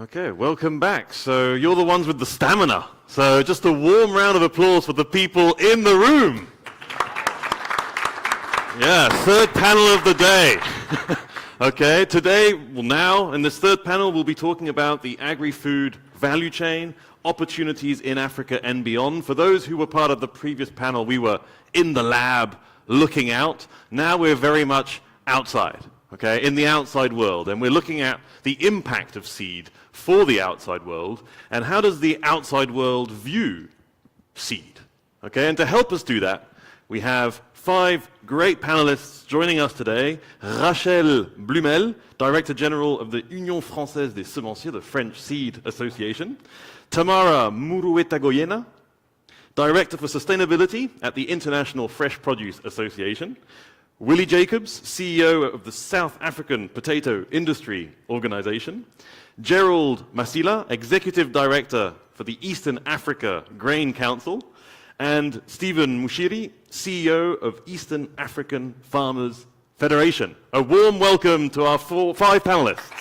Okay, welcome back. So you're the ones with the stamina. So just a warm round of applause for the people in the room. Yeah, third panel of the day. Okay, today, well now, in this third panel, we'll be talking about the agri-food value chain, opportunities in Africa and beyond. For those who were part of the previous panel, we were in the lab looking out. Now we're very much outside, okay, in the outside world. And we're looking at the impact of seed for the outside world, and how does the outside world view seed, okay? And to help us do that, we have 5 great panelists joining us today. Rachel Blumel, Director General of the Union Française des Semenciers, the French Seed Association. Tamara Muruetagoyena, Director for Sustainability at the International Fresh Produce Association. Willie Jacobs, CEO of the South African Potato Industry Organization. Gerald Masila, Executive Director for the Eastern Africa Grain Council. And Stephen Mushiri, CEO of Eastern African Farmers Federation. A warm welcome to our 5 panelists.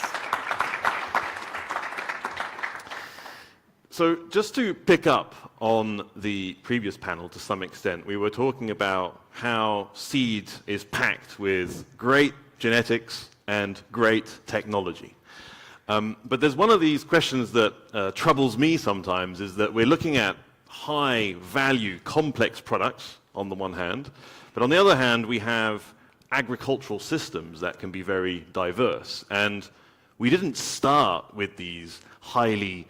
So just to pick up on the previous panel to some extent, we were talking about how seed is packed with great genetics and great technology. But there's one of these questions that troubles me sometimes, is that we're looking at high-value, complex products on the one hand, but on the other hand, we have agricultural systems that can be very diverse. And we didn't start with these highly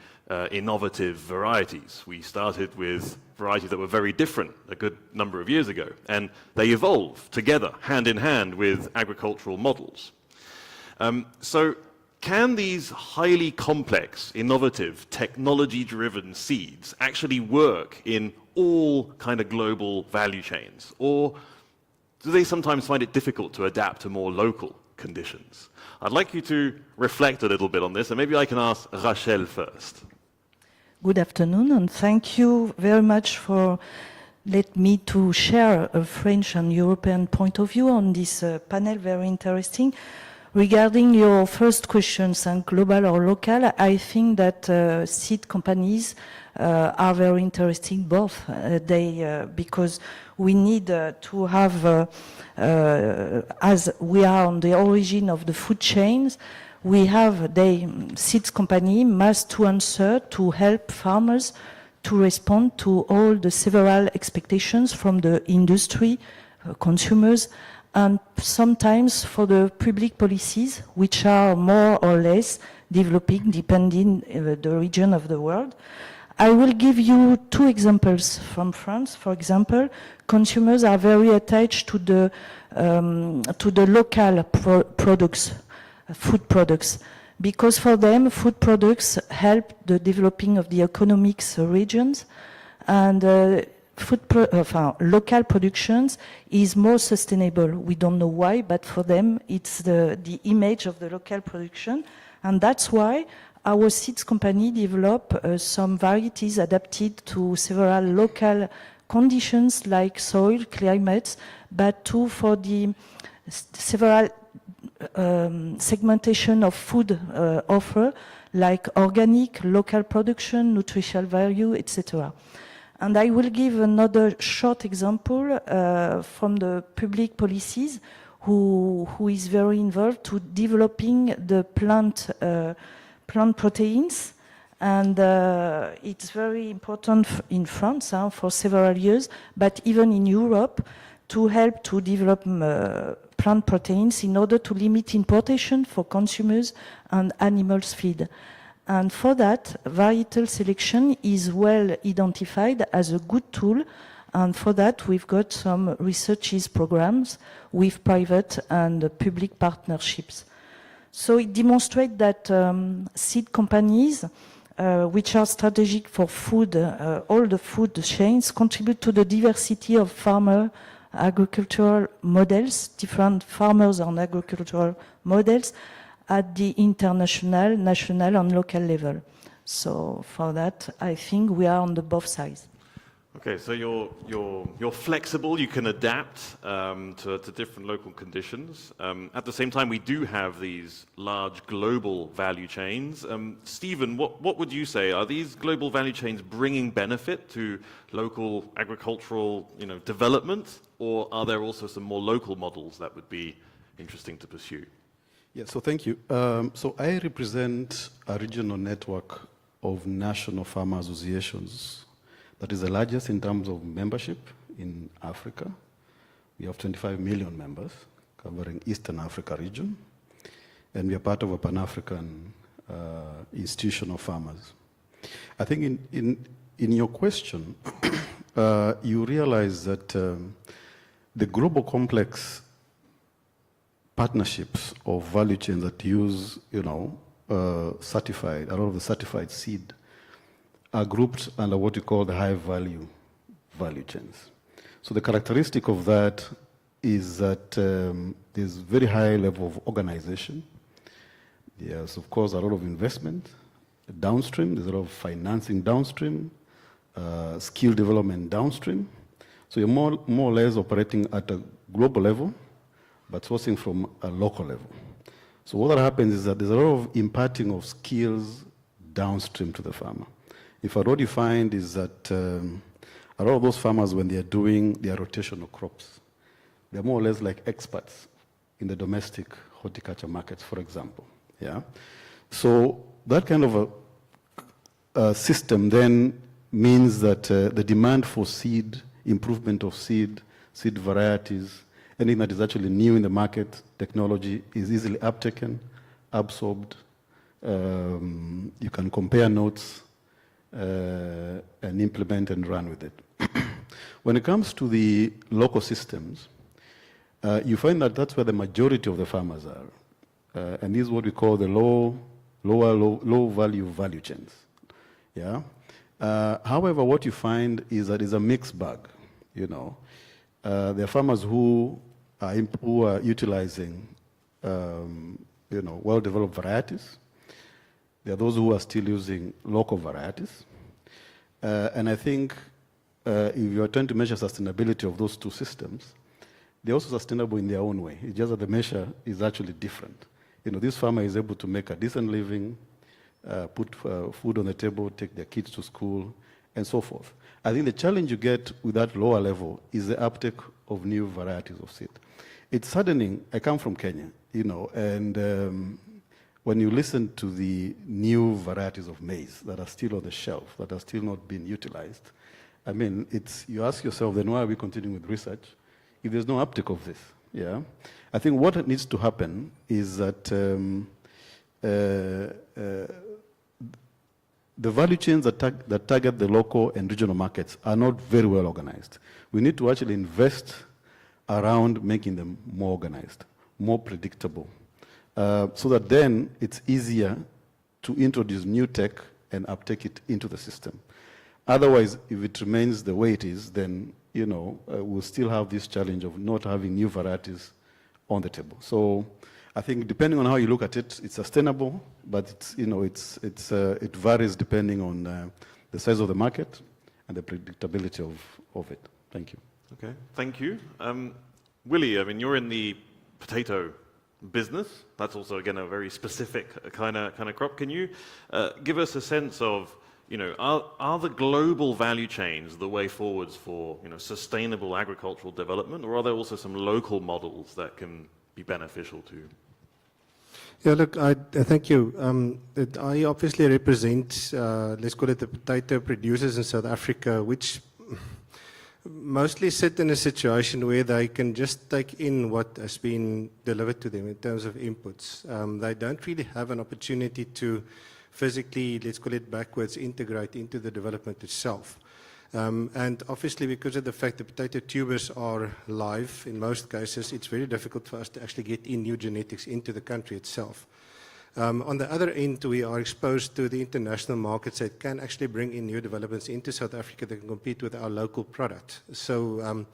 innovative varieties. We started with varieties that were very different a good number of years ago, and they evolved together, hand in hand, with agricultural models. So can these highly complex, innovative, technology-driven seeds actually work in all kind of global value chains? Or do they sometimes find it difficult to adapt to more local conditions? I'd like you to reflect a little bit on this, and maybe I can ask Rachel first. Good afternoon, and thank you very much for letting me to share a French and European point of view on this panel, very interesting. Regarding your first questions on global or local, I think that seed companies are very interesting, both. Because we need to have, as we are on the origin of the food chains, we have the seeds company must to answer to help farmers to respond to all the several expectations from the industry, consumers, and sometimes for the public policies, which are more or less developing depending the region of the world. I will give you 2 examples from France. For example, consumers are very attached to the local products, food products, because for them, food products help the developing of the economic regions, and local productions is more sustainable. We don't know why, but for them, it's the image of the local production, and that's why our seeds company develop some varieties adapted to several local conditions like soil, climates, but too for the several segmentation of food offer, like organic, local production, nutritional value, etc. And I will give another short example from the public policies who is very involved to developing the plant proteins. And it's very important in France for several years, but even in Europe, to help to develop plant proteins in order to limit importation for consumers and animals feed. And for that, varietal selection is well identified as a good tool, and for that we've got some research programs with private and public partnerships. So it demonstrates that seed companies, which are strategic for food, all the food chains, contribute to the diversity of farmer agricultural models, different farmers and agricultural models, at the international, national and local level. So for that, I think we are on the both sides. Okay, so you're flexible. You can adapt to different local conditions. At the same time, we do have these large global value chains. Stephen, what would you say? Are these global value chains bringing benefit to local agricultural, development, or are there also some more local models that would be interesting to pursue? Yeah, so thank you. So I represent a regional network of national farmer associations that is the largest in terms of membership in Africa. We have 25 million members covering Eastern Africa region, and we are part of a Pan-African institution of farmers. I think in your question, you realize that the global complex partnerships of value chains that use, certified, a lot of the certified seed are grouped under what we call the high value chains. So the characteristic of that is that there's very high level of organization. There's, of course, a lot of investment downstream. There's a lot of financing downstream, skill development downstream. So you're more or less operating at a global level, but sourcing from a local level. So what happens is that there's a lot of imparting of skills downstream to the farmer. In fact, what you find is that a lot of those farmers, when they are doing their rotational crops, they're more or less like experts in the domestic horticulture markets, for example. Yeah. So that kind of a system then means that the demand for seed, improvement of seed varieties, anything that is actually new in the market, technology is easily uptaken, absorbed. You can compare notes and implement and run with it. When it comes to the local systems, you find that that's where the majority of the farmers are. And this is what we call the low value chains. Yeah. However, what you find is that it's a mixed bag. There are farmers who are utilizing well-developed varieties. There are those who are still using local varieties. And I think if you are trying to measure sustainability of those two systems, they're also sustainable in their own way. It's just that the measure is actually different. This farmer is able to make a decent living, put food on the table, take their kids to school, and so forth. I think the challenge you get with that lower level is the uptake of new varieties of seed. It's saddening. I come from Kenya, and when you listen to the new varieties of maize that are still on the shelf, that are still not being utilized, I mean, you ask yourself, then why are we continuing with research if there's no uptake of this? Yeah, I think what needs to happen is that the value chains that target the local and regional markets are not very well organized. We need to actually invest around making them more organized, more predictable, so that then it's easier to introduce new tech and uptake it into the system. Otherwise, if it remains the way it is, then we'll still have this challenge of not having new varieties on the table. So I think depending on how you look at it, it's sustainable, but it varies depending on the size of the market and the predictability of it. Thank you. Okay, thank you. Willie, I mean, you're in the potato business. That's also, again, a very specific kind of crop. Can you give us a sense of, are the global value chains the way forwards for, sustainable agricultural development, or are there also some local models that can be beneficial to? Yeah, look, thank you. I obviously represent, let's call it the potato producers in South Africa, which mostly sit in a situation where they can just take in what has been delivered to them in terms of inputs. They don't really have an opportunity to physically, let's call it backwards, integrate into the development itself. And obviously, because of the fact that potato tubers are live in most cases, it's very difficult for us to actually get in new genetics into the country itself. On the other end, we are exposed to the international markets that can actually bring in new developments into South Africa that can compete with our local product. So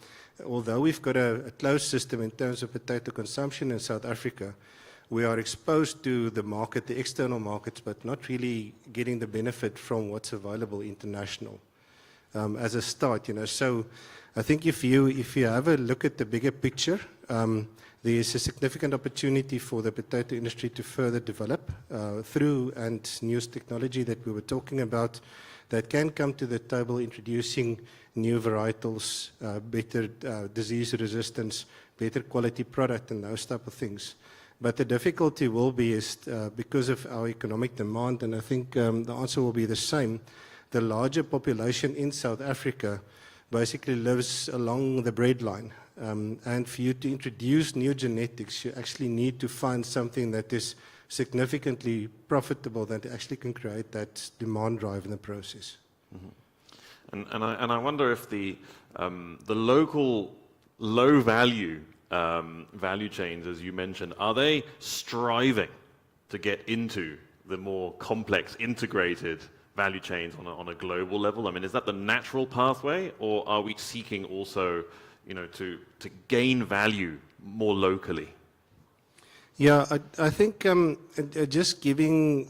although we've got a closed system in terms of potato consumption in South Africa, we are exposed to the market, the external markets, but not really getting the benefit from what's available international. as a start. So I think if you have a look at the bigger picture, there is a significant opportunity for the potato industry to further develop through and new technology that we were talking about that can come to the table, introducing new varietals, better disease resistance, better quality product, and those type of things. But the difficulty will be is because of our economic demand, and I think the answer will be the same. The larger population in South Africa basically lives along the breadline. And for you to introduce new genetics, you actually need to find something that is significantly profitable that actually can create that demand drive in the process. Mm-hmm. And I wonder if the local low value value chains, as you mentioned, are they striving to get into the more complex integrated value chains on a global level? I mean, is that the natural pathway, or are we seeking also, to gain value more locally? Yeah, I think just giving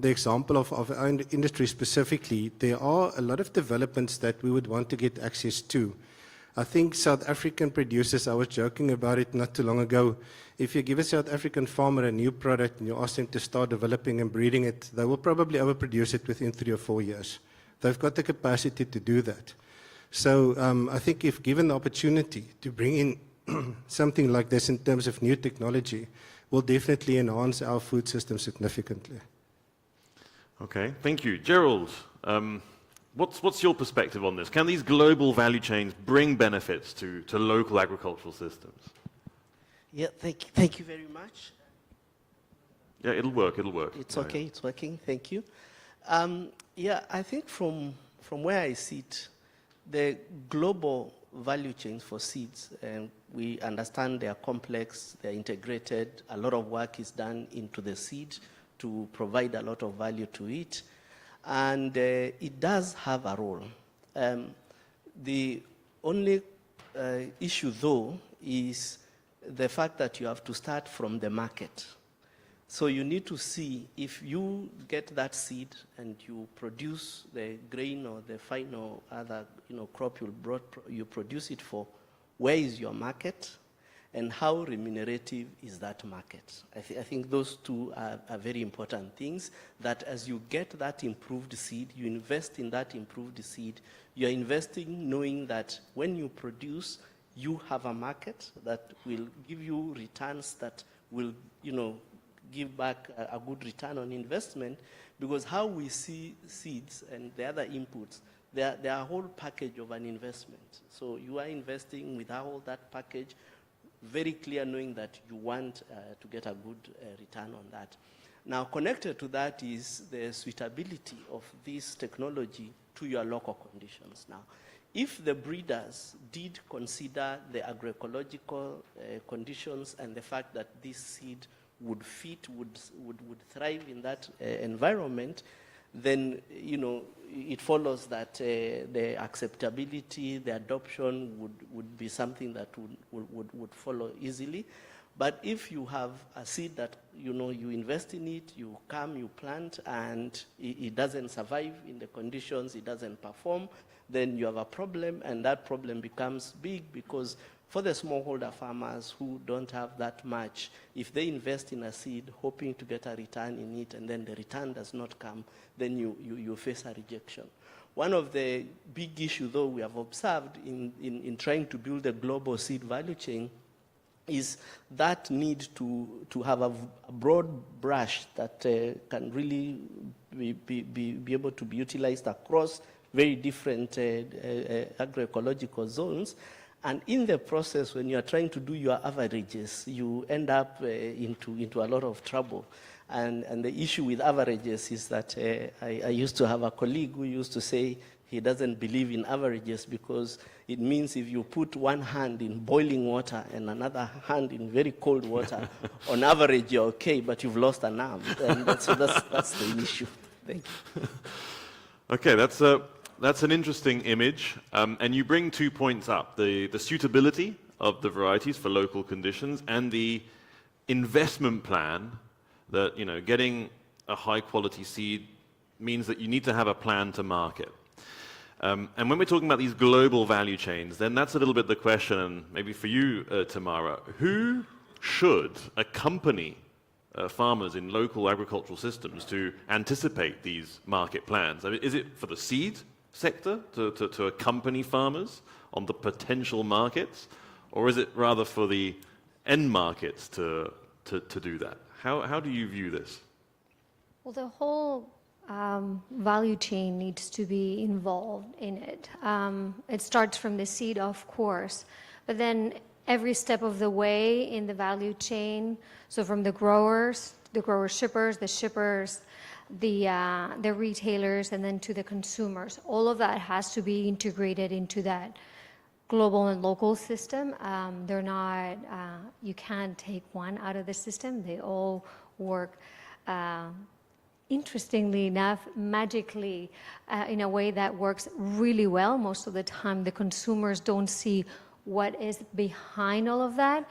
the example of our industry specifically, there are a lot of developments that we would want to get access to. I think South African producers, I was joking about it not too long ago, if you give a South African farmer a new product and you ask them to start developing and breeding it, they will probably overproduce it within 3 or 4 years. They've got the capacity to do that. So I think if given the opportunity to bring in something like this in terms of new technology, will definitely enhance our food system significantly. Okay, thank you. Gerald, what's your perspective on this? Can these global value chains bring benefits to local agricultural systems? Yeah, thank you very much. Yeah, it'll work. It's okay, it's working, thank you. Yeah, I think from where I sit, the global value chains for seeds, and we understand they are complex, they're integrated, a lot of work is done into the seed to provide a lot of value to it, and it does have a role. The only issue though is the fact that you have to start from the market. So you need to see if you get that seed and you produce the grain or the final other crop you produce it for, where is your market and how remunerative is that market? I think those two are very important things, that as you get that improved seed, you invest in that improved seed, you're investing knowing that when you produce, you have a market that will give you returns that will, give back a good return on investment, because how we see seeds and the other inputs, they are a whole package of an investment. So you are investing with all that package, very clear knowing that you want to get a good return on that. Now connected to that is the suitability of this technology to your local conditions. Now, if the breeders did consider the agroecological conditions and the fact that this seed would fit, would thrive in that environment, then it follows that the acceptability, the adoption would be something that would follow easily. But if you have a seed that you invest in it, you come, you plant, and it doesn't survive in the conditions, it doesn't perform, then you have a problem, and that problem becomes big, because for the smallholder farmers who don't have that much, if they invest in a seed hoping to get a return in it and then the return does not come, then you face a rejection. One of the big issues, though, we have observed in trying to build a global seed value chain is that need to have a broad brush that can really be able to be utilized across very different agroecological zones. And in the process, when you are trying to do your averages, you end up into a lot of trouble. And the issue with averages is that I used to have a colleague who used to say he doesn't believe in averages, because it means if you put one hand in boiling water and another hand in very cold water, on average you're okay, but you've lost an arm. And that's the issue. Thank you. Okay, that's an interesting image, and you bring 2 points up: the suitability of the varieties for local conditions, and the investment plan that getting a high quality seed means that you need to have a plan to market. And when we're talking about these global value chains, then that's a little bit the question, and maybe for you, Tamara, who should accompany farmers in local agricultural systems to anticipate these market plans? I mean, is it for the seed sector to accompany farmers on the potential markets, or is it rather for the end markets to do that? How do you view this? Well, the whole value chain needs to be involved in it. It starts from the seed, of course, but then every step of the way in the value chain, so from the growers shippers, the shippers, the retailers, and then to the consumers, all of that has to be integrated into that global and local system. They're not, you can't take one out of the system. They all work, interestingly enough, magically, in a way that works really well. Most of the time, the consumers don't see what is behind all of that.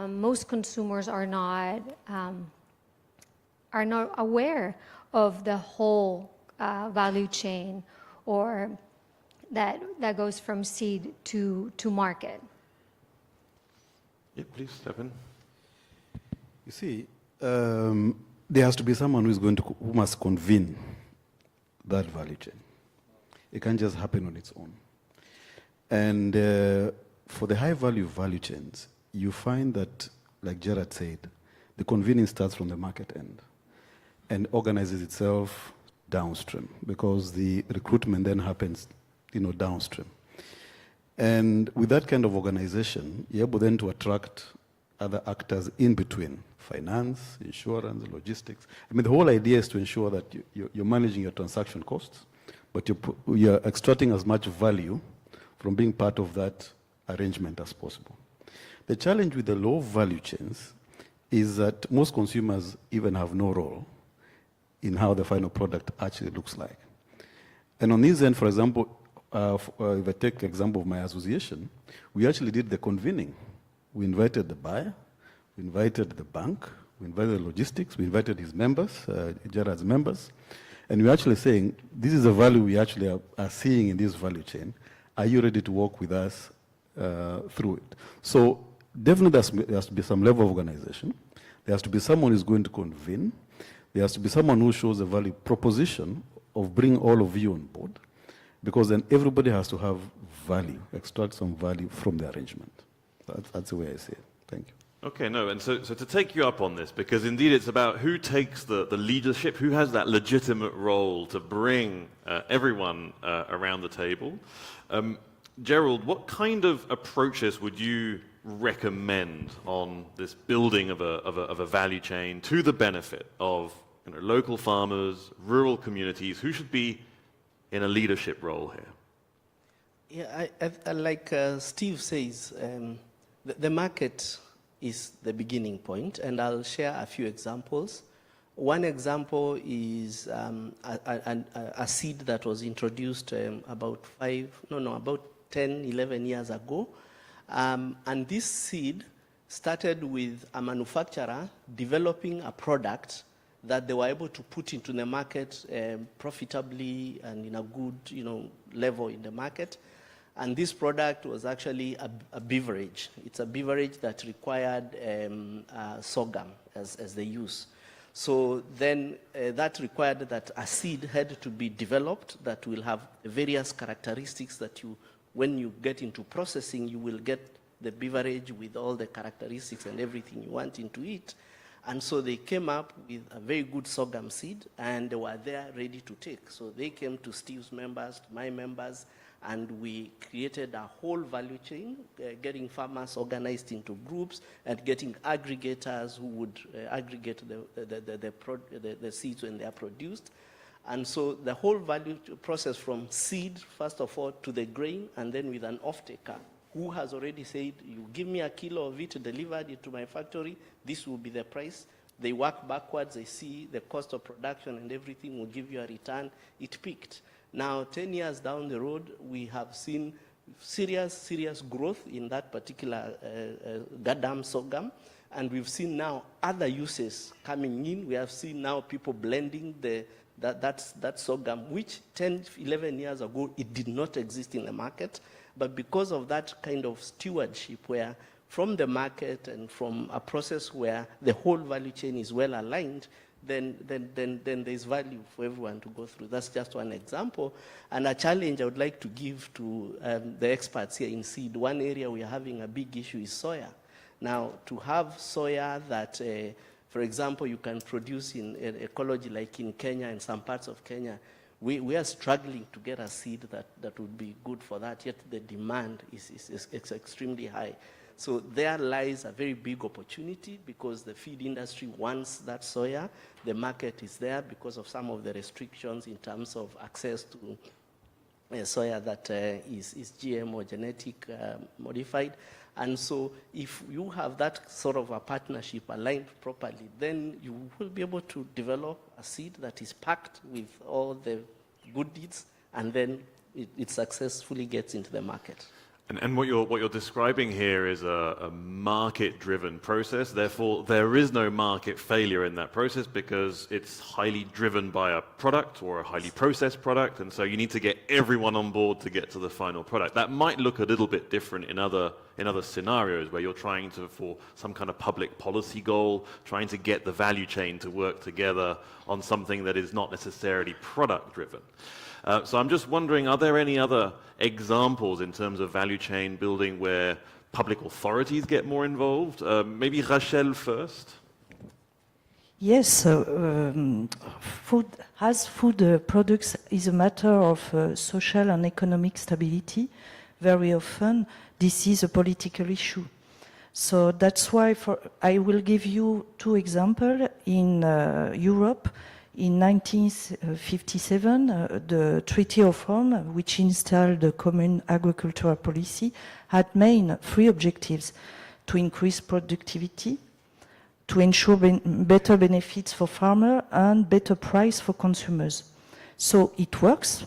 Most consumers are not aware of the whole value chain, or that goes from seed to market. Yeah, please step in. You see, there has to be someone who must convene that value chain. It can't just happen on its own. And for the high-value value chains, you find that, like Gerard said, the convening starts from the market end and organizes itself downstream, because the recruitment then happens, downstream. And with that kind of organization, you're able then to attract other actors in between: finance, insurance, logistics. I mean, the whole idea is to ensure that you're managing your transaction costs, but you're extracting as much value from being part of that arrangement as possible. The challenge with the low value chains is that most consumers even have no role in how the final product actually looks like. And on this end, for example, if I take the example of my association, we actually did the convening. We invited the buyer, we invited the bank, we invited the logistics, we invited his members, Gerard's members, and we're actually saying, this is the value we actually are seeing in this value chain. Are you ready to work with us through it? So definitely there has to be some level of organization. There has to be someone who's going to convene. There has to be someone who shows a value proposition of bringing all of you on board, because then everybody has to have value, extract some value from the arrangement. That's the way I see it. Thank you. Okay, no, and so to take you up on this, because indeed it's about who takes the leadership, who has that legitimate role to bring everyone around the table. Gerald, what kind of approaches would you recommend on this building of a value chain to the benefit of local farmers, rural communities? Who should be in a leadership role here? Yeah, I like Steve says, the market is the beginning point, and I'll share a few examples. One example is a seed that was introduced about 10, 11 years ago. And this seed started with a manufacturer developing a product that they were able to put into the market profitably and in a good level in the market. And this product was actually a beverage. It's a beverage that required sorghum as the use. So then that required that a seed had to be developed that will have various characteristics that when you get into processing, you will get the beverage with all the characteristics and everything you want into it. And so they came up with a very good sorghum seed, and they were there ready to take. So they came to Steve's members, to my members, and we created a whole value chain, getting farmers organized into groups and getting aggregators who would aggregate the seeds when they are produced. And so the whole value process from seed, first of all, to the grain, and then with an off-taker who has already said, you give me a kilo of it delivered into my factory, this will be the price. They work backwards, they see the cost of production and everything will give you a return. It peaked. Now, 10 years down the road, we have seen serious growth in that particular gadam sorghum. And we've seen now other uses coming in. We have seen now people blending the That's sorghum, which 10, 11 years ago, it did not exist in the market. But because of that kind of stewardship where from the market and from a process where the whole value chain is well aligned, then there's value for everyone to go through. That's just one example. And a challenge I would like to give to the experts here in seed, one area we are having a big issue is soya. Now, to have soya that, for example, you can produce in ecology like in Kenya and some parts of Kenya, we are struggling to get a seed that would be good for that, yet the demand is extremely high. So there lies a very big opportunity because the feed industry wants that soya. The market is there because of some of the restrictions in terms of access to soya that is GM or genetic modified. And so if you have that sort of a partnership aligned properly, then you will be able to develop a seed that is packed with all the good deeds, and then it successfully gets into the market. And what you're describing here is a market-driven process. Therefore, there is no market failure in that process because it's highly driven by a product or a highly processed product, and so you need to get everyone on board to get to the final product. That might look a little bit different in other scenarios where you're trying to, for some kind of public policy goal, trying to get the value chain to work together on something that is not necessarily product-driven. So I'm just wondering, are there any other examples in terms of value chain building where public authorities get more involved? Maybe Rachel first. Yes, so food products is a matter of social and economic stability. Very often, this is a political issue. So that's why I will give you two examples. In Europe, in 1957, the Treaty of Rome, which installed the Common Agricultural Policy, had main three objectives: to increase productivity, to ensure better benefits for farmers, and better price for consumers. So it works.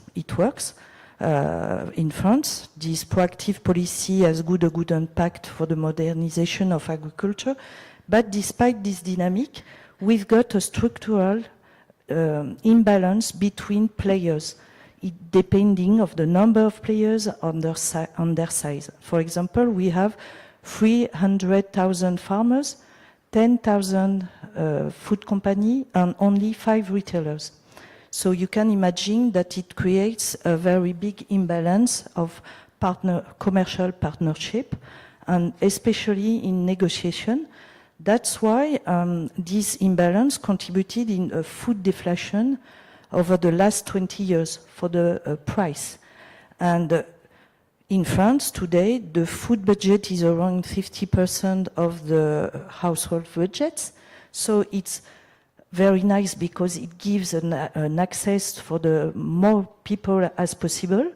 In France, this proactive policy has a good impact for the modernization of agriculture. But despite this dynamic, we've got a structural imbalance between players, depending on the number of players on their size. For example, we have 300,000 farmers, 10,000 food companies, and only 5 retailers. So you can imagine that it creates a very big imbalance of commercial partnership, and especially in negotiation. That's why this imbalance contributed in a food deflation over the last 20 years for the price. And in France today, the food budget is around 50% of the household budgets. So it's very nice because it gives an access for the more people as possible.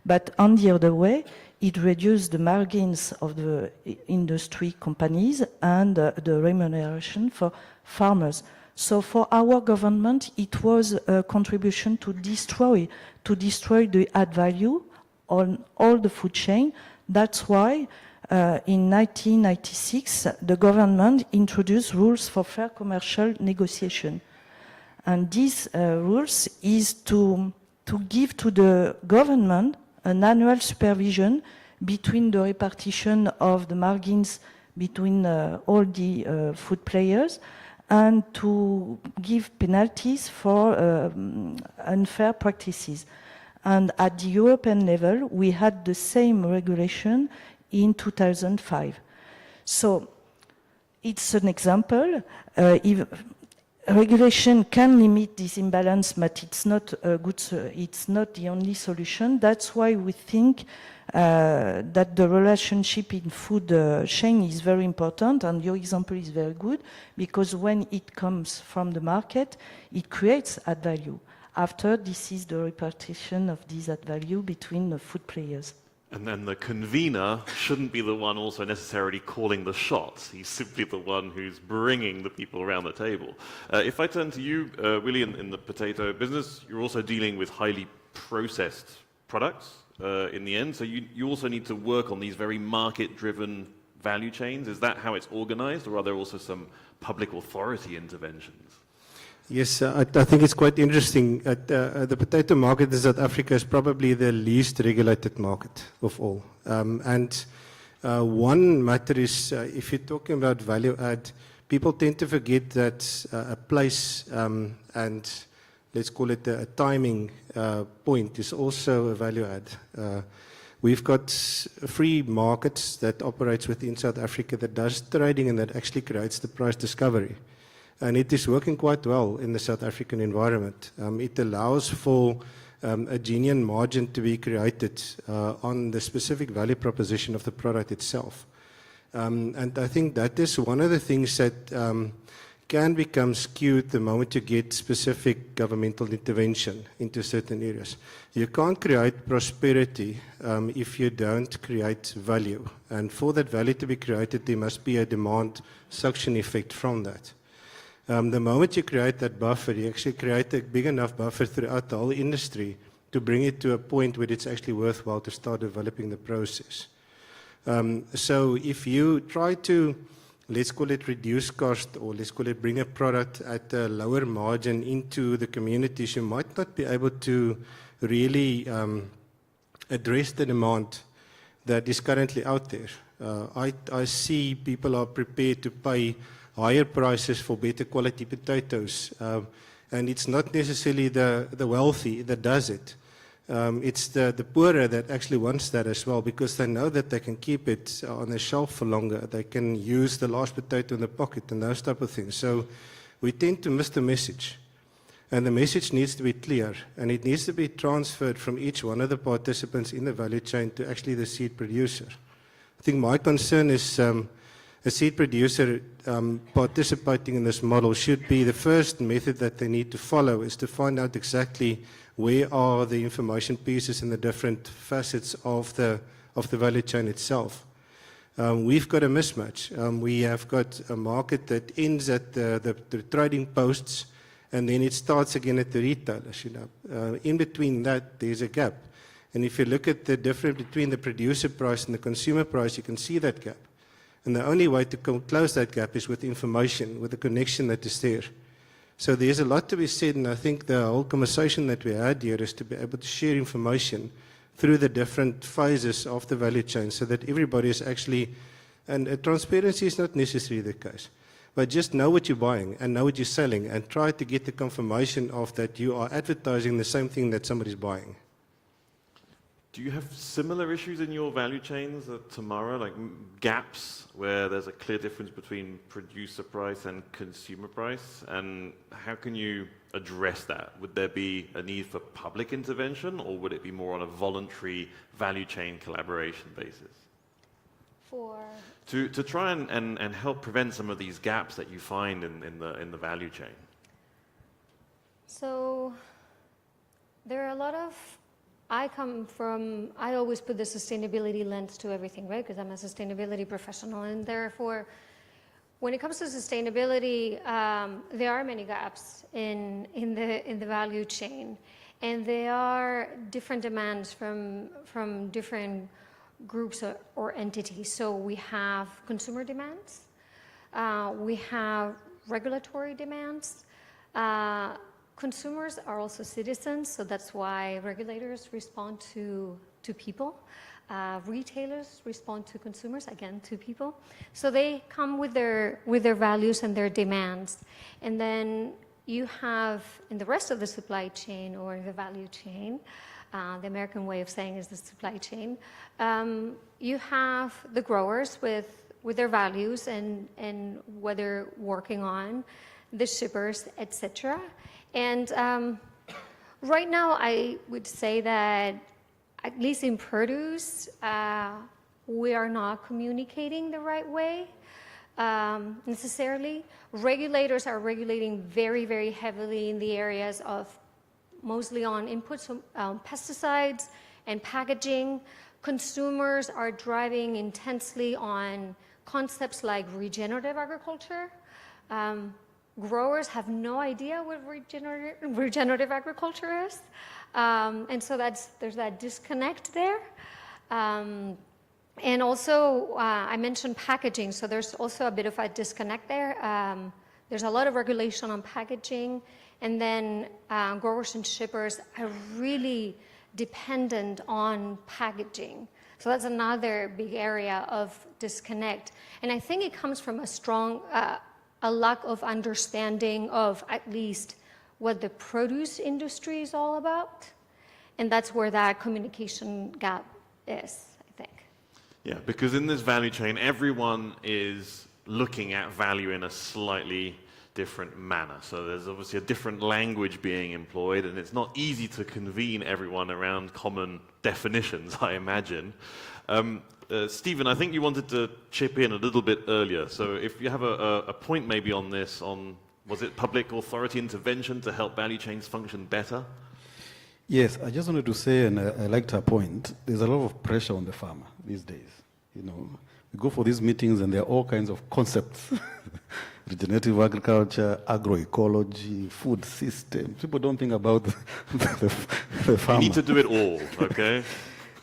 But on the other way, it reduces the margins of the industry companies and the remuneration for farmers. So for our government, it was a contribution to destroy the add value on all the food chain. That's why in 1996, the government introduced rules for fair commercial negotiation. And these rules is to give to the government an annual supervision between the repartition of the margins between all the food players, and to give penalties for unfair practices. And at the European level, we had the same regulation in 2005. So it's an example. Regulation can limit this imbalance, but it's not it's not the only solution. That's why we think that the relationship in food chain is very important, and your example is very good, because when it comes from the market, it creates add value. After, this is the repartition of this add value between the food players. And then the convener shouldn't be the one also necessarily calling the shots. He's simply the one who's bringing the people around the table. If I turn to you, Willie, in the potato business, you're also dealing with highly processed products in the end. So you also need to work on these very market-driven value chains. Is that how it's organized, or are there also some public authority interventions? Yes, I think it's quite interesting. The potato market in South Africa is probably the least regulated market of all. One matter is, if you're talking about value add, people tend to forget that a place and let's call it a timing point is also a value add. We've got free markets that operates within South Africa that does trading and that actually creates the price discovery. And it is working quite well in the South African environment. It allows for a genuine margin to be created on the specific value proposition of the product itself. And I think that is one of the things that can become skewed the moment you get specific governmental intervention into certain areas. You can't create prosperity if you don't create value. And for that value to be created, there must be a demand suction effect from that. The moment you create that buffer, you actually create a big enough buffer throughout the whole industry to bring it to a point where it's actually worthwhile to start developing the process. So if you try to, let's call it reduce cost, or let's call it bring a product at a lower margin into the communities, you might not be able to really address the demand that is currently out there. I see people are prepared to pay higher prices for better quality potatoes. And it's not necessarily the wealthy that does it. It's the poorer that actually wants that as well, because they know that they can keep it on the shelf for longer. They can use the last potato in the pocket and those type of things. So we tend to miss the message. And the message needs to be clear, and it needs to be transferred from each one of the participants in the value chain to actually the seed producer. I think my concern is a seed producer participating in this model should be the first method that they need to follow is to find out exactly where are the information pieces in the different facets of the value chain itself. We've got a mismatch. We have got a market that ends at the trading posts, and then it starts again at the retailers. In between that, there's a gap. And if you look at the difference between the producer price and the consumer price, you can see that gap. And the only way to close that gap is with information, with the connection that is there. So there's a lot to be said, and I think the whole conversation that we had here is to be able to share information through the different phases of the value chain so that everybody is actually, and transparency is not necessarily the case, but just know what you're buying and know what you're selling and try to get the confirmation of that you are advertising the same thing that somebody's buying. Do you have similar issues in your value chains tomorrow, like gaps where there's a clear difference between producer price and consumer price? And how can you address that? Would there be a need for public intervention, or would it be more on a voluntary value chain collaboration basis? To try and help prevent some of these gaps that you find in the value chain. So there are a lot of, I always put the sustainability lens to everything, right? Because I'm a sustainability professional, and therefore, when it comes to sustainability, there are many gaps in the value chain, and there are different demands from different groups or entities. So we have consumer demands, we have regulatory demands. Consumers are also citizens, so that's why regulators respond to people. Retailers respond to consumers, again, to people. So they come with their values and their demands. And then you have, in the rest of the supply chain or the value chain, the American way of saying is the supply chain, you have the growers with their values and what they're working on, the shippers, etc. And right now, I would say that, at least in produce, we are not communicating the right way necessarily. Regulators are regulating very, very heavily in the areas of mostly on inputs, pesticides and packaging. Consumers are driving intensely on concepts like regenerative agriculture. Growers have no idea what regenerative agriculture is. And so there's that disconnect there. And also, I mentioned packaging, so there's also a bit of a disconnect there. There's a lot of regulation on packaging, and then growers and shippers are really dependent on packaging. So that's another big area of disconnect. And I think it comes from a strong, a lack of understanding of at least what the produce industry is all about. And that's where that communication gap is, I think. Yeah, because in this value chain, everyone is looking at value in a slightly different manner. So there's obviously a different language being employed, and it's not easy to convene everyone around common definitions, I imagine. Stephen, I think you wanted to chip in a little bit earlier. So if you have a point maybe on this, on was it public authority intervention to help value chains function better? Yes, I just wanted to say, and I liked her point, there's a lot of pressure on the farmer these days. You know, we go for these meetings and there are all kinds of concepts. Regenerative agriculture, agroecology, food systems. People don't think about the farmer. You need to do it all, okay?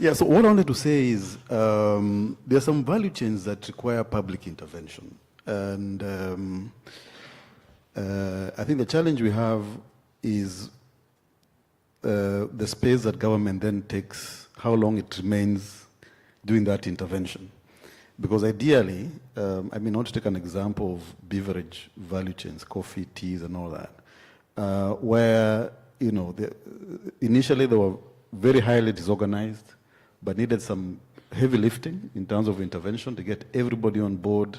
Yeah, so what I wanted to say is there are some value chains that require public intervention. And I think the challenge we have is the space that government then takes, how long it remains doing that intervention. Because ideally, I mean, I want to take an example of beverage value chains, coffee, teas, and all that, where, you know, initially they were very highly disorganized, but needed some heavy lifting in terms of intervention to get everybody on board,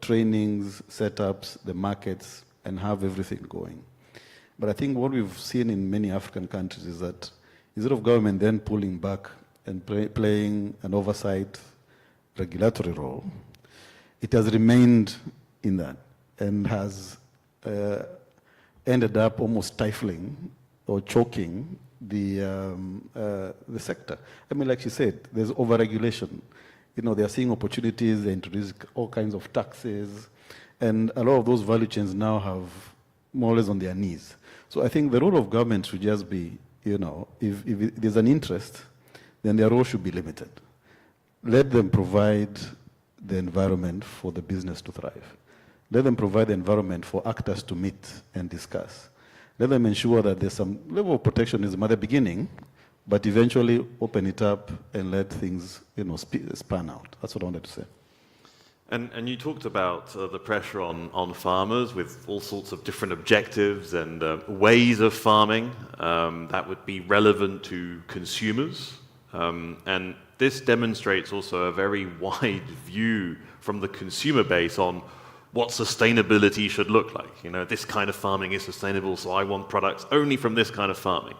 trainings, setups, the markets, and have everything going. But I think what we've seen in many African countries is that instead of government then pulling back and playing an oversight regulatory role, it has remained in that and has ended up almost stifling or choking the sector. I mean, like she said, there's over-regulation. You know, they're seeing opportunities, they introduce all kinds of taxes, and a lot of those value chains now have more or less on their knees. So I think the role of government should just be, you know, if there's an interest, then their role should be limited. Let them provide the environment for the business to thrive. Let them provide the environment for actors to meet and discuss. Let them ensure that there's some level of protectionism at the beginning, but eventually open it up and let things, you know, span out. That's what I wanted to say. And you talked about the pressure on farmers with all sorts of different objectives and ways of farming that would be relevant to consumers. And this demonstrates also a very wide view from the consumer base on what sustainability should look like. You know, this kind of farming is sustainable, so I want products only from this kind of farming.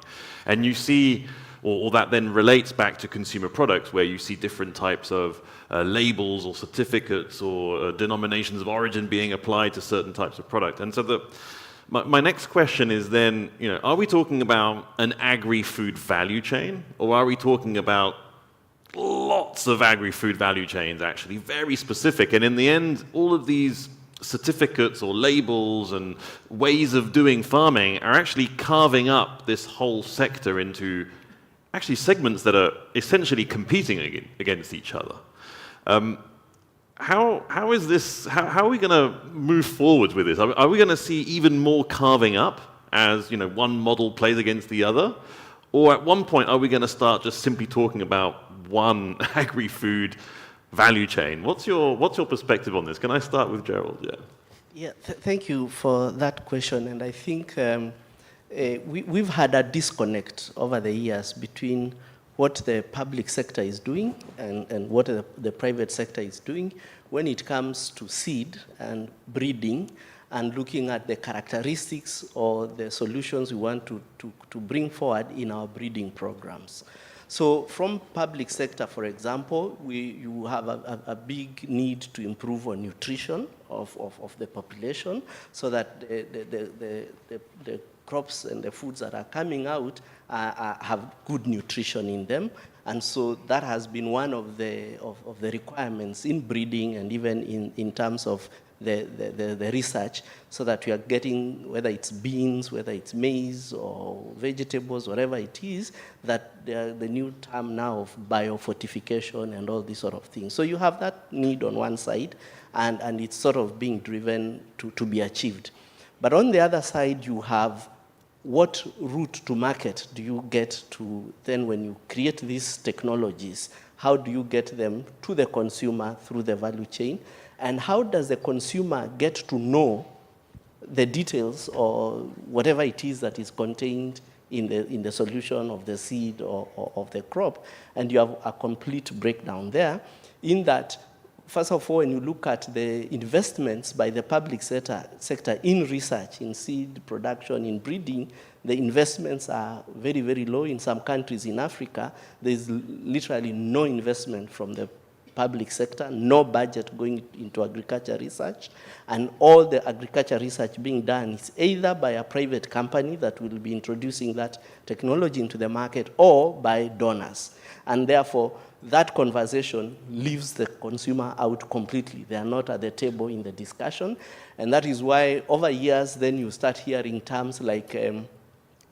And you see, or that then relates back to consumer products, where you see different types of labels or certificates or denominations of origin being applied to certain types of product. And so my next question is then, you know, are we talking about an agri-food value chain, or are we talking about lots of agri-food value chains, actually, very specific? And in the end, all of these certificates or labels and ways of doing farming are actually carving up this whole sector into actually segments that are essentially competing against each other. How is this? How are we going to move forward with this? Are we going to see even more carving up as, you know, one model plays against the other, or at one point are we going to start just simply talking about one agri-food value chain? What's your perspective on this? Can I start with Gerald? Yeah, thank you for that question. And I think we've had a disconnect over the years between what the public sector is doing and what the private sector is doing when it comes to seed and breeding and looking at the characteristics or the solutions we want to bring forward in our breeding programs. So from public sector, for example, you have a big need to improve on nutrition of the population so that the crops and the foods that are coming out have good nutrition in them. And so that has been one of the requirements in breeding and even in terms of the research, so that we are getting, whether it's beans, whether it's maize or vegetables, whatever it is, that the new term now of biofortification and all these sort of things. So you have that need on one side, and it's sort of being driven to be achieved. But on the other side, you have what route to market do you get to then when you create these technologies? How do you get them to the consumer through the value chain? And how does the consumer get to know the details or whatever it is that is contained in the solution of the seed or of the crop? And you have a complete breakdown there in that, first of all, when you look at the investments by the public sector in research, in seed production, in breeding, the investments are very, very low. In some countries in Africa, there's literally no investment from the public sector, no budget going into agriculture research, and all the agriculture research being done is either by a private company that will be introducing that technology into the market or by donors. And therefore, that conversation leaves the consumer out completely. They are not at the table in the discussion. And that is why over years, then you start hearing terms like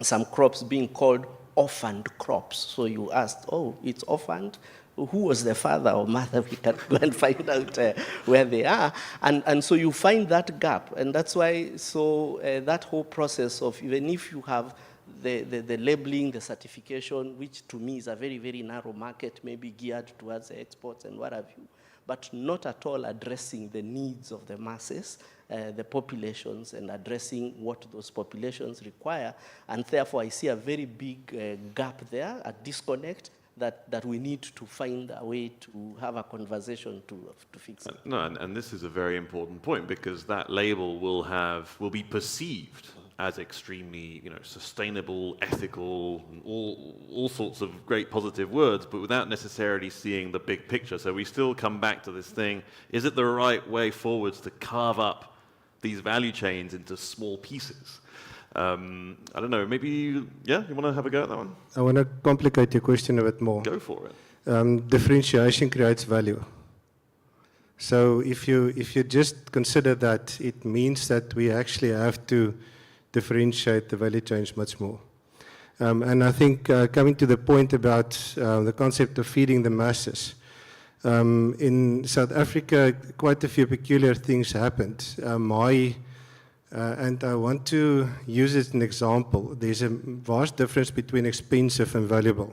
some crops being called orphaned crops. So you asked, oh, it's orphaned? Who was the father or mother? We can go and find out where they are. And so you find that gap. And that's why, that whole process of, even if you have the labeling, the certification, which to me is a very, very narrow market, maybe geared towards the exports and what have you, but not at all addressing the needs of the masses, the populations, and addressing what those populations require. And therefore, I see a very big gap there, a disconnect, that we need to find a way to have a conversation to fix it. No, and this is a very important point, because that label will be perceived as extremely, sustainable, ethical, and all sorts of great positive words, but without necessarily seeing the big picture. So we still come back to this thing: is it the right way forwards to carve up these value chains into small pieces? I don't know, maybe, you want to have a go at that one? I want to complicate your question a bit more. Go for it. Differentiation creates value. So if you just consider that, it means that we actually have to differentiate the value chains much more. And I think coming to the point about the concept of feeding the masses, in South Africa, quite a few peculiar things happened. And I want to use it as an example. There's a vast difference between expensive and valuable.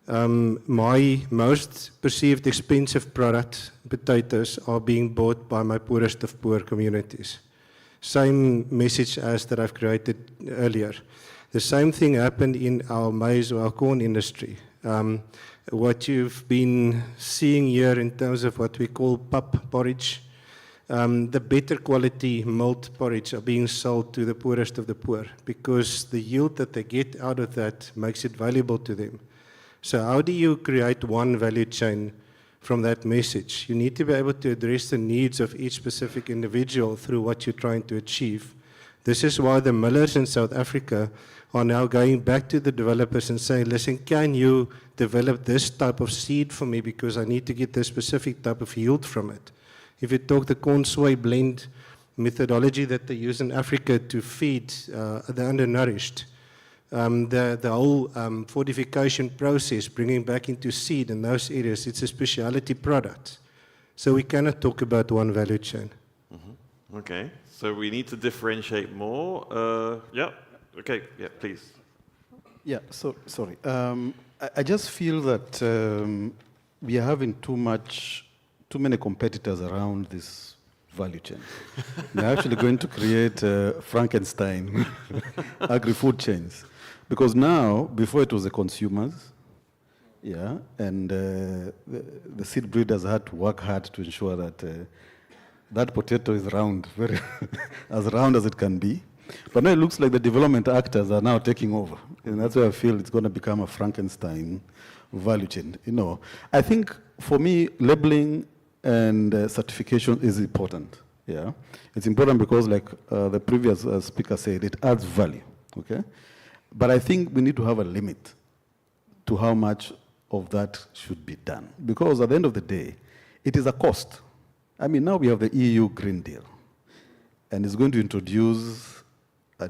My most perceived expensive product, potatoes, are being bought by my poorest of poor communities. Same message as that I've created earlier. The same thing happened in our maize or our corn industry. What you've been seeing here in terms of what we call pup porridge, the better quality milled porridge are being sold to the poorest of the poor, because the yield that they get out of that makes it valuable to them. So how do you create one value chain from that message? You need to be able to address the needs of each specific individual through what you're trying to achieve. This is why the millers in South Africa are now going back to the developers and saying, listen, can you develop this type of seed for me, because I need to get this specific type of yield from it. If you talk the corn-soy blend methodology that they use in Africa to feed the undernourished, the whole fortification process, bringing back into seed in those areas, it's a specialty product. So we cannot talk about one value chain. Mm-hmm. Okay, so we need to differentiate more. Okay, please. Yeah, sorry. I just feel that we are having too many competitors around this value chain. They're actually going to create Frankenstein agri-food chains. Because now, before it was the consumers, and the seed breeders had to work hard to ensure that that potato is round, very as round as it can be. But now it looks like the development actors are now taking over. And that's why I feel it's going to become a Frankenstein value chain. I think for me, labeling and certification is important. Yeah, it's important because, like the previous speaker said, it adds value. Okay, but I think we need to have a limit to how much of that should be done. Because at the end of the day, it is a cost. I mean, now we have the EU Green Deal, and it's going to introduce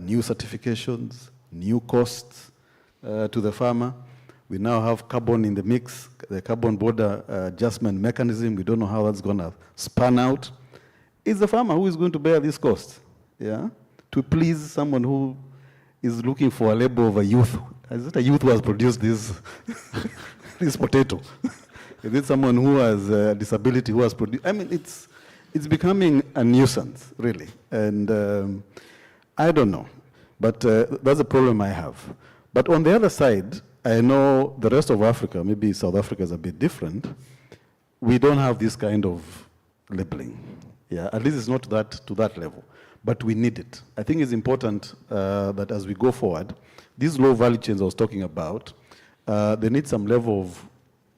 new certifications, new costs to the farmer. We now have carbon in the mix, the carbon border adjustment mechanism. We don't know how that's going to span out. It's the farmer who is going to bear this cost, yeah, to please someone who is looking for a label of a youth. Is it a youth who has produced this, this potato? Is it someone who has a disability who has produced? I mean, it's becoming a nuisance, really. And I don't know. But that's a problem I have. But on the other side, I know the rest of Africa, maybe South Africa is a bit different. We don't have this kind of labeling. Yeah, at least it's not that to that level. But we need it. I think it's important that as we go forward, these low value chains I was talking about, they need some level of,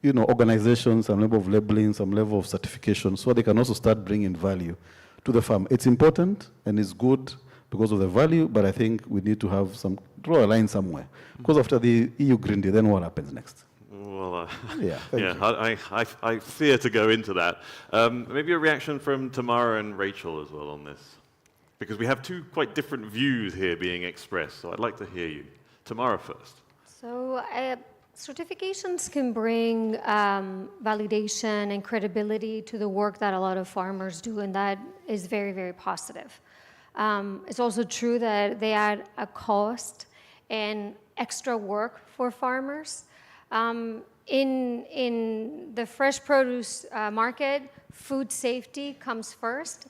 you know, organization, some level of labeling, some level of certification, so they can also start bringing value to the farm. It's important and it's good because of the value, but I think we need to have some, draw a line somewhere. Because after the EU Green Deal, then what happens next? Well, Yeah, I fear to go into that. Maybe a reaction from Tamara and Rachel as well on this. Because we have two quite different views here being expressed, so I'd like to hear you. Tamara first. So certifications can bring validation and credibility to the work that a lot of farmers do, and that is very, very positive. It's also true that they add a cost and extra work for farmers. In the fresh produce market, food safety comes first.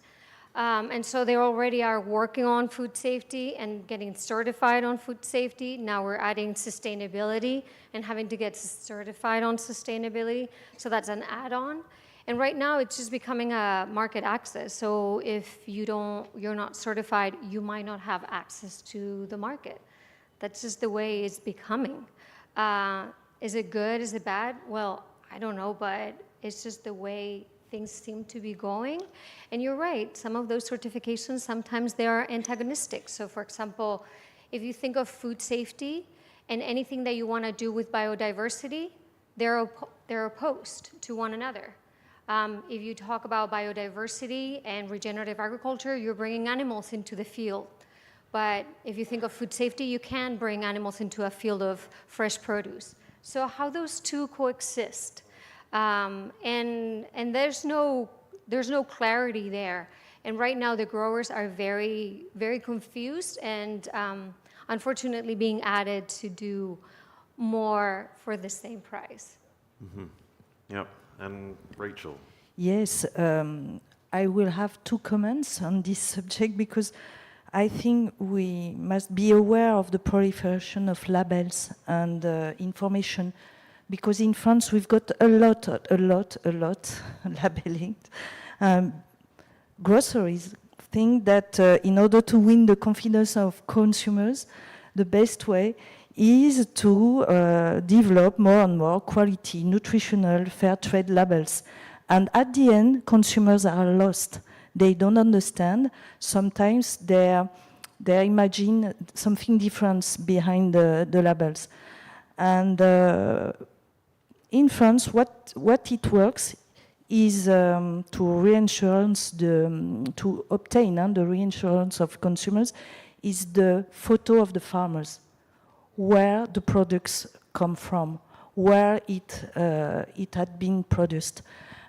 And so they already are working on food safety and getting certified on food safety. Now we're adding sustainability and having to get certified on sustainability. So that's an add-on. And right now it's just becoming a market access. So if you're not certified, you might not have access to the market. That's just the way it's becoming. Is it good? Is it bad? Well, I don't know, but it's just the way things seem to be going. And you're right, some of those certifications, sometimes they are antagonistic. So for example, if you think of food safety and anything that you want to do with biodiversity, they're opposed to one another. If you talk about biodiversity and regenerative agriculture, you're bringing animals into the field. But if you think of food safety, you can bring animals into a field of fresh produce. So how those two coexist? And there's no clarity there. And right now the growers are very, very confused and unfortunately being added to do more for the same price. Mm-hmm. Yep. And Rachel. Yes, I will have two comments on this subject because I think we must be aware of the proliferation of labels and information, because in France we've got a lot labeling. Groceries think that in order to win the confidence of consumers, the best way is to develop more and more quality, nutritional, fair trade labels. And at the end, consumers are lost. They don't understand. Sometimes they imagine something different behind the labels. And in France, what it works is to obtain the reinsurance of consumers is the photo of the farmers, where the products come from, where it had been produced.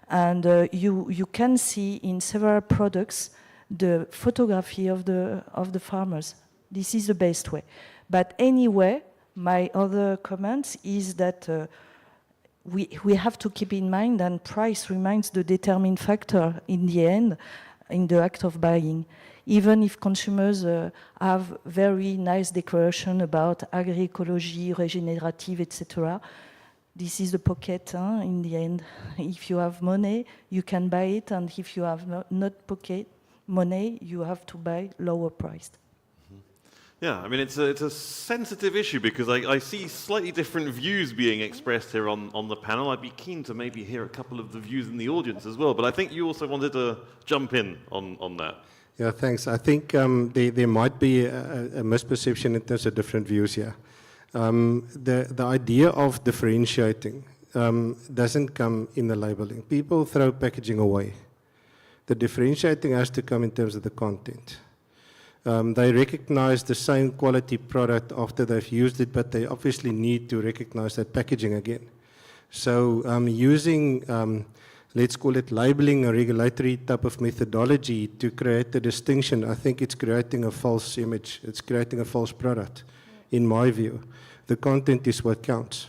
And you can see in several products the photography of the farmers. This is the best way. But anyway, my other comment is that we have to keep in mind, and price remains the determining factor in the end, in the act of buying. Even if consumers have very nice declaration about agroecology, regenerative, etc., this is the pocket in the end. If you have money, you can buy it, and if you have not pocket money, you have to buy lower priced. Yeah, I mean, it's a sensitive issue because I see slightly different views being expressed here on the panel. I'd be keen to maybe hear a couple of the views in the audience as well, but I think you also wanted to jump in on that. Yeah, thanks. I think there might be a misperception in terms of different views here. The idea of differentiating doesn't come in the labeling. People throw packaging away. The differentiating has to come in terms of the content. They recognize the same quality product after they've used it, but they obviously need to recognize that packaging again. So using, let's call it labeling, a regulatory type of methodology to create the distinction, I think it's creating a false image. It's creating a false product, in my view. The content is what counts.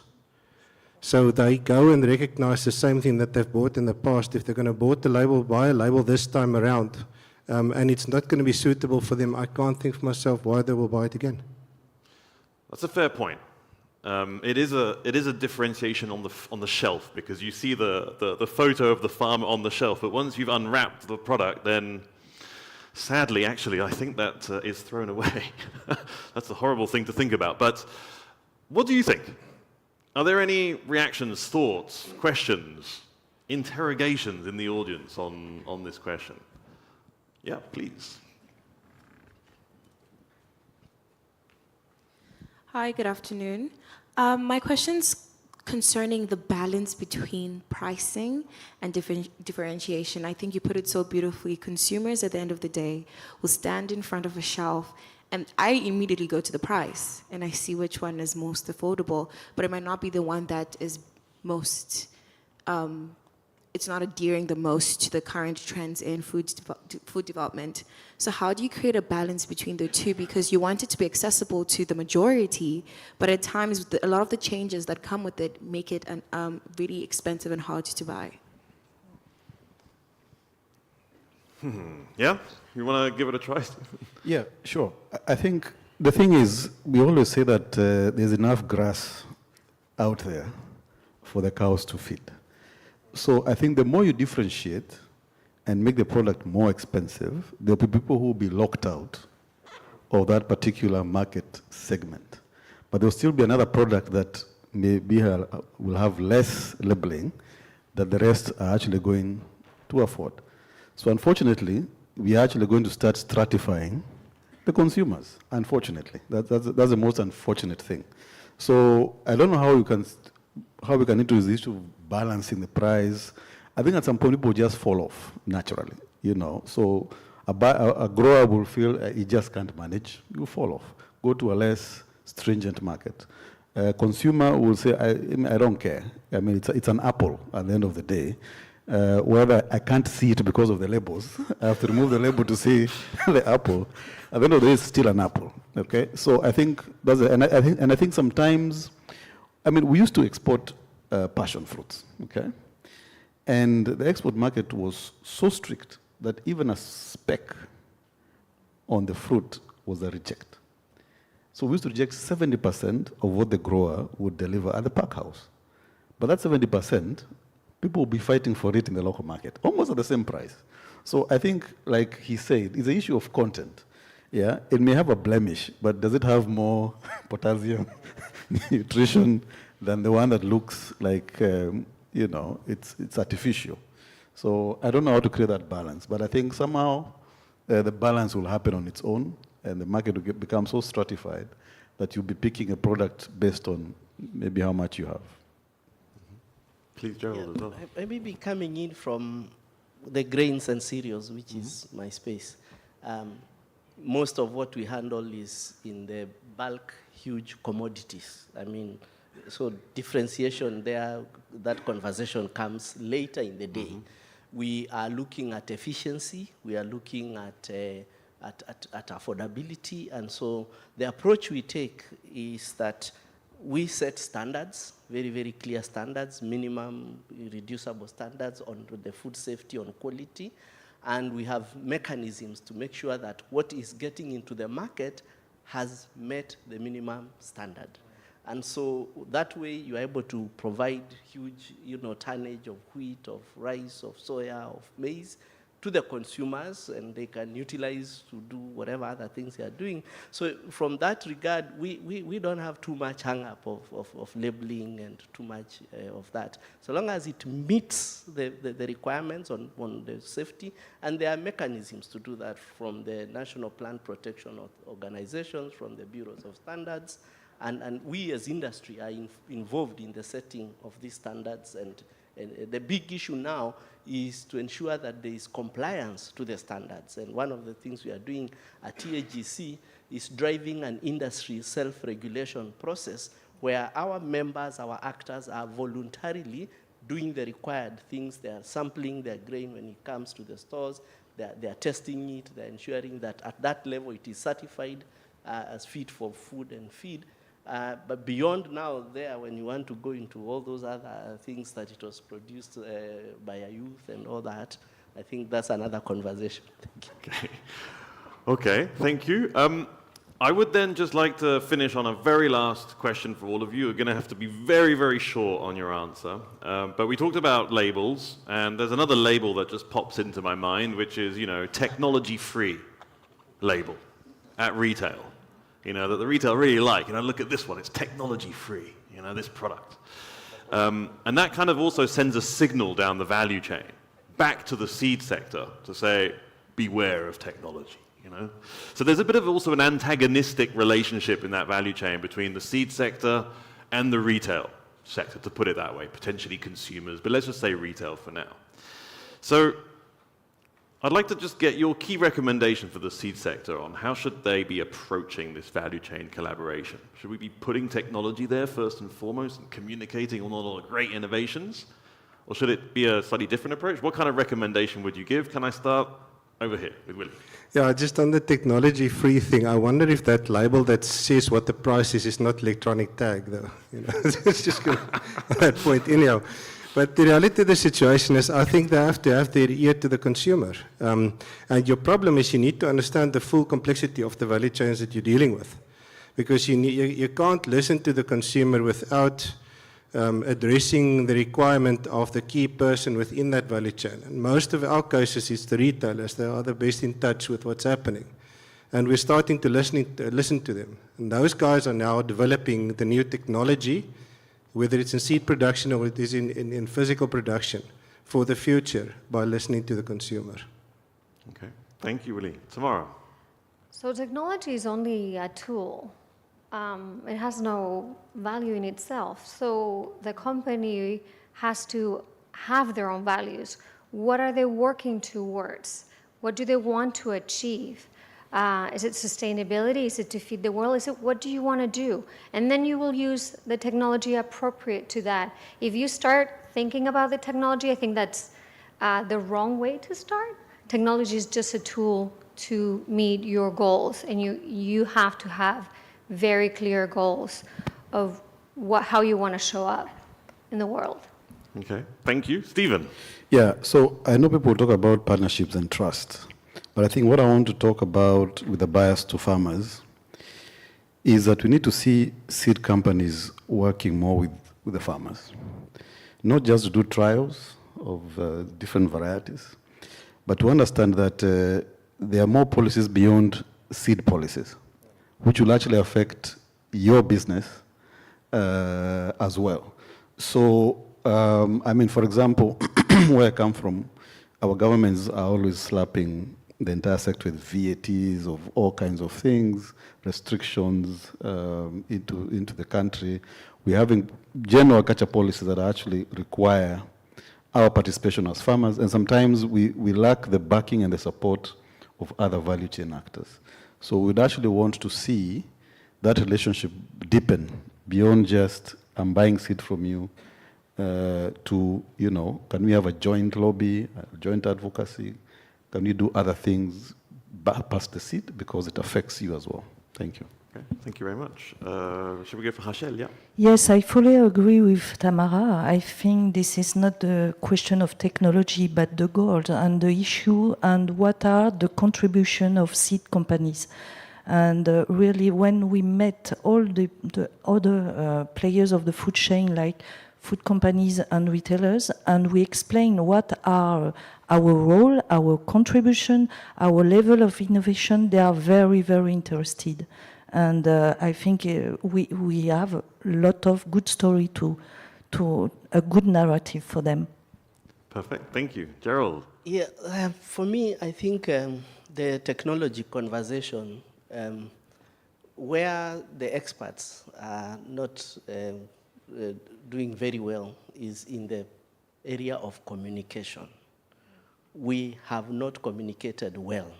So they go and recognize the same thing that they've bought in the past. If they're going to buy a label this time around, and it's not going to be suitable for them, I can't think for myself why they will buy it again. That's a fair point. It is a differentiation on the shelf, because you see the photo of the farmer on the shelf, but once you've unwrapped the product, then sadly, actually, I think that is thrown away. That's a horrible thing to think about. But what do you think? Are there any reactions, thoughts, questions, interrogations in the audience on this question? Yeah, please. Hi, good afternoon. My question's concerning the balance between pricing and differentiation. I think you put it so beautifully. Consumers, at the end of the day, will stand in front of a shelf, and I immediately go to the price, and I see which one is most affordable, but it might not be the one that is most, it's not adhering the most to the current trends in food development. So how do you create a balance between the two? Because you want it to be accessible to the majority, but at times a lot of the changes that come with it make it really expensive and hard to buy. Yeah? You want to give it a try? Yeah, sure. I think the thing is, we always say that there's enough grass out there for the cows to feed. So I think the more you differentiate and make the product more expensive, there'll be people who will be locked out of that particular market segment. But there'll still be another product that will have less labeling that the rest are actually going to afford. So unfortunately, we are actually going to start stratifying the consumers, unfortunately. That's the most unfortunate thing. So I don't know how we can introduce the issue of balancing the price. I think at some point people just fall off naturally, you know. So a grower will feel he just can't manage, you fall off. Go to a less stringent market. A consumer will say, I don't care. I mean, it's an apple at the end of the day. Whether I can't see it because of the labels, I have to remove the label to see the apple. At the end of the day, it's still an apple. Okay, so I think I think sometimes, I mean, we used to export passion fruits. Okay, and the export market was so strict that even a speck on the fruit was a reject. So we used to reject 70% of what the grower would deliver at the pack house, but that 70%. People will be fighting for it in the local market, almost at the same price. So I think, like he said, it's an issue of content. Yeah, it may have a blemish, but does it have more potassium, nutrition than the one that looks like, you know, it's artificial. So I don't know how to create that balance, but I think somehow the balance will happen on its own, and the market will become so stratified that you'll be picking a product based on maybe how much you have. Please, Gerald, as well. Maybe coming in from the grains and cereals, which is my space. Most of what we handle is in the bulk, huge commodities. I mean, so differentiation there, that conversation comes later in the day. We are looking at efficiency, we are looking at affordability, and so the approach we take is that we set standards, very, very clear standards, minimum reducible standards on the food safety, on quality, and we have mechanisms to make sure that what is getting into the market has met the minimum standard. And so that way you're able to provide huge, tonnage of wheat, of rice, of soya, of maize to the consumers, and they can utilize to do whatever other things they are doing. So from that regard, we don't have too much hang-up of labeling and too much of that. So long as it meets the requirements on the safety, and there are mechanisms to do that from the National Plant Protection Organizations, from the Bureaus of Standards, And we as industry are involved in the setting of these standards. And the big issue now is to ensure that there is compliance to the standards. And one of the things we are doing at TAGC is driving an industry self-regulation process where our members, our actors are voluntarily doing the required things. They are sampling their grain when it comes to the stores. They are testing it. They're ensuring that at that level it is certified as fit for food and feed. But beyond now there, when you want to go into all those other things that it was produced by a youth and all that, I think that's another conversation. Thank you. Okay, thank you. I would then just like to finish on a very last question for all of you. You're going to have to be very, very short on your answer. But we talked about labels, and there's another label that just pops into my mind, which is, technology-free label at retail. That the retail really like. Look at this one, it's technology-free, this product. And that kind of also sends a signal down the value chain, back to the seed sector to say, beware of technology. So there's a bit of also an antagonistic relationship in that value chain between the seed sector and the retail sector, to put it that way, potentially consumers, but let's just say retail for now. So I'd like to just get your key recommendation for the seed sector on how should they be approaching this value chain collaboration. Should we be putting technology there first and foremost and communicating on all the great innovations? Or should it be a slightly different approach? What kind of recommendation would you give? Can I start over here with Willie? Yeah, just on the technology-free thing, I wonder if that label that says what the price is not electronic tag, though. It's just going at that point anyhow. But the reality of the situation is, I think they have to have their ear to the consumer. And your problem is you need to understand the full complexity of the value chains that you're dealing with. Because you can't listen to the consumer without addressing the requirement of the key person within that value chain. And most of our cases, it's the retailers. They are the best in touch with what's happening. And we're starting to listen to them. And those guys are now developing the new technology, whether it's in seed production or it is in physical production, for the future by listening to the consumer. Okay, thank you, Willie. Tamara. So technology is only a tool. It has no value in itself. So the company has to have their own values. What are they working towards? What do they want to achieve? Is it sustainability? Is it to feed the world? What do you want to do? And then you will use the technology appropriate to that. If you start thinking about the technology, I think that's the wrong way to start. Technology is just a tool to meet your goals, and you have to have very clear goals of how you want to show up in the world. Okay, thank you. Stephen. Yeah, so I know people talk about partnerships and trust, but I think what I want to talk about with a bias to farmers is that we need to see seed companies working more with the farmers. Not just to do trials of different varieties, but to understand that there are more policies beyond seed policies, which will actually affect your business as well. So, for example, where I come from, our governments are always slapping the entire sector with VATs of all kinds of things, restrictions into the country. We're having general agriculture policies that actually require our participation as farmers, and sometimes we lack the backing and the support of other value chain actors. So we'd actually want to see that relationship deepen beyond just I'm buying seed from you to, can we have a joint lobby, a joint advocacy? Can we do other things past the seed because it affects you as well? Thank you. Okay, thank you very much. Should we go for Rachel? Yeah. Yes, I fully agree with Tamara. I think this is not the question of technology, but the goals and the issue and what are the contribution of seed companies. And really, when we met all the other players of the food chain, like food companies and retailers, and we explained what are our role, our contribution, our level of innovation, they are very, very interested. And I think we have a lot of good story to a good narrative for them. Perfect, thank you. Gerald? Yeah, for me, I think the technology conversation, where the experts are not doing very well is in the area of communication. We have not communicated well.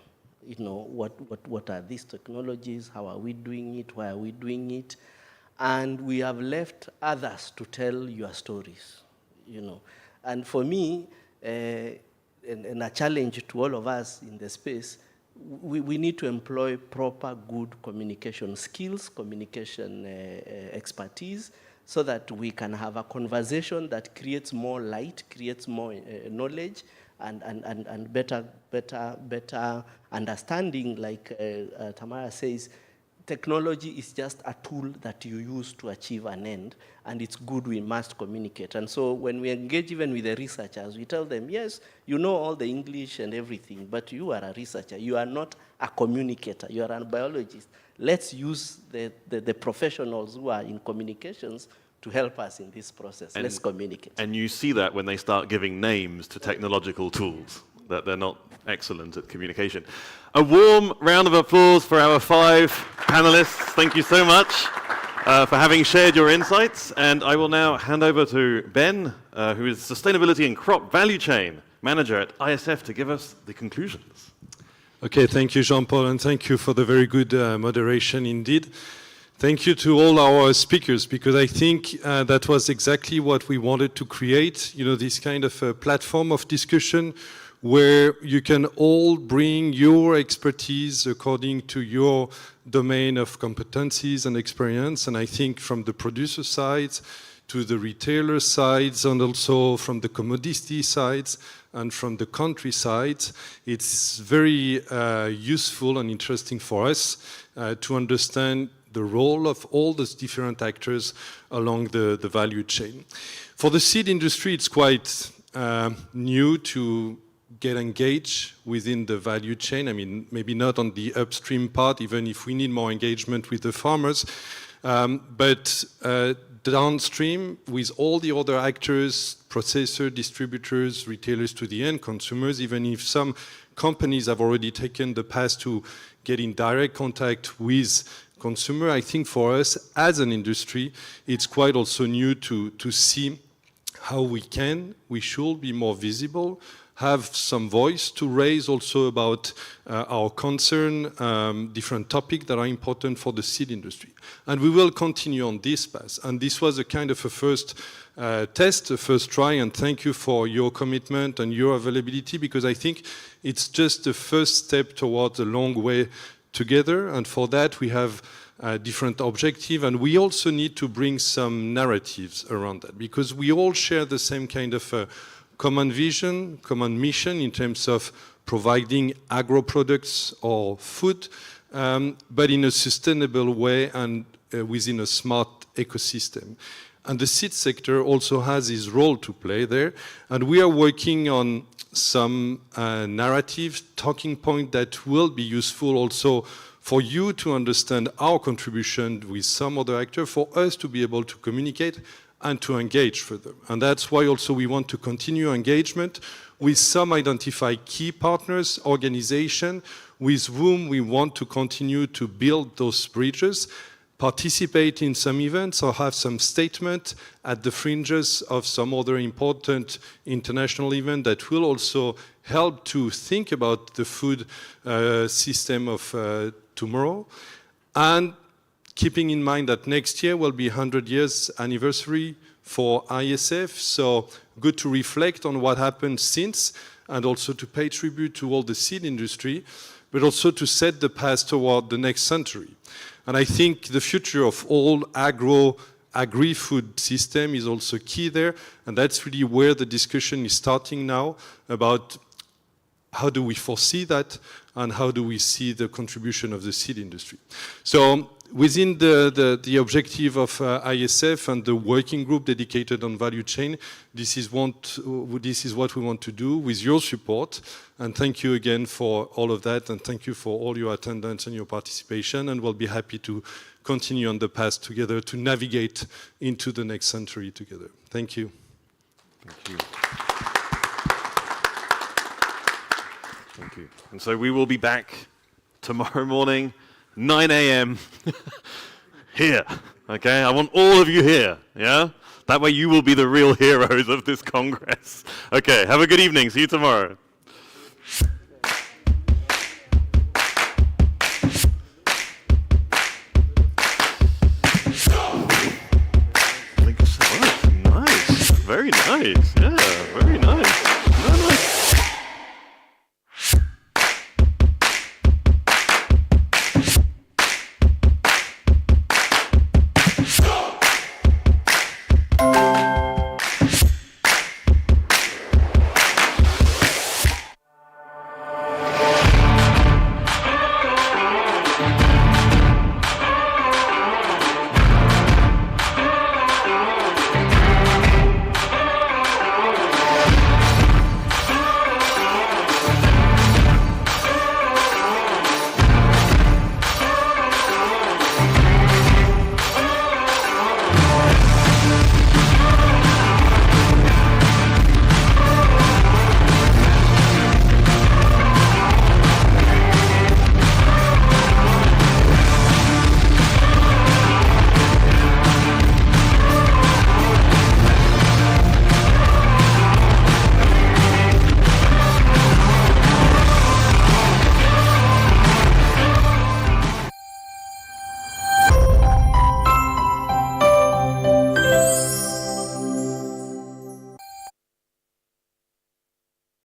You know, what are these technologies? How are we doing it? Why are we doing it? And we have left others to tell your stories, you know. And for me, and a challenge to all of us in the space, we need to employ proper good communication skills, communication expertise, so that we can have a conversation that creates more light, creates more knowledge, and better understanding. Like Tamara says, technology is just a tool that you use to achieve an end, and it's good we must communicate. And so when we engage even with the researchers, we tell them, yes, you know all the English and everything, but you are a researcher. You are not a communicator. You are a biologist. Let's use the professionals who are in communications to help us in this process. Let's communicate. And you see that when they start giving names to technological tools, that they're not excellent at communication. A warm round of applause for our 5 panelists. Thank you so much for having shared your insights. And I will now hand over to Ben, who is Sustainability and Crop Value Chain Manager at ISF, to give us the conclusions. Okay, thank you, Jean-Paul, and thank you for the very good moderation indeed. Thank you to all our speakers, because I think that was exactly what we wanted to create, you know, this kind of a platform of discussion where you can all bring your expertise according to your domain of competencies and experience. And I think from the producer sides to the retailer sides, and also from the commodity sides and from the country sides, it's very useful and interesting for us to understand the role of all those different actors along the value chain. For the seed industry, it's quite new to get engaged within the value chain. I mean, maybe not on the upstream part, even if we need more engagement with the farmers, but downstream with all the other actors, processors, distributors, retailers to the end consumers, even if some companies have already taken the path to get in direct contact with consumer. I think for us as an industry, it's quite also new to see how we should be more visible, have some voice to raise also about our concern, different topics that are important for the seed industry. And we will continue on this path. And this was a kind of a first test, a first try, and thank you for your commitment and your availability, because I think it's just the first step towards a long way together. And for that, we have different objectives, and we also need to bring some narratives around that, because we all share the same kind of common vision, common mission in terms of providing agro products or food, but in a sustainable way and within a smart ecosystem. And the seed sector also has its role to play there, and we are working on some narrative talking point that will be useful also for you to understand our contribution with some other actor, for us to be able to communicate and to engage further. And that's why also we want to continue engagement with some identified key partners, organizations, with whom we want to continue to build those bridges, participate in some events or have some statement at the fringes of some other important international event that will also help to think about the food system of tomorrow. And keeping in mind that next year will be 100 years anniversary for ISF, so good to reflect on what happened since, and also to pay tribute to all the seed industry, but also to set the path toward the next century. And I think the future of all agri-food system is also key there, and that's really where the discussion is starting now about how do we foresee that, and how do we see the contribution of the seed industry. So within the objective of ISF and the working group dedicated on value chain, this is what we want to do with your support. And thank you again for all of that, and thank you for all your attendance and your participation, and we'll be happy to continue on the path together to navigate into the next century together. Thank you. Thank you. Thank you. And so we will be back tomorrow morning 9 a.m. here. Okay, I want all of you here. Yeah, that way you will be the real heroes of this Congress. Okay, have a good evening. See you tomorrow.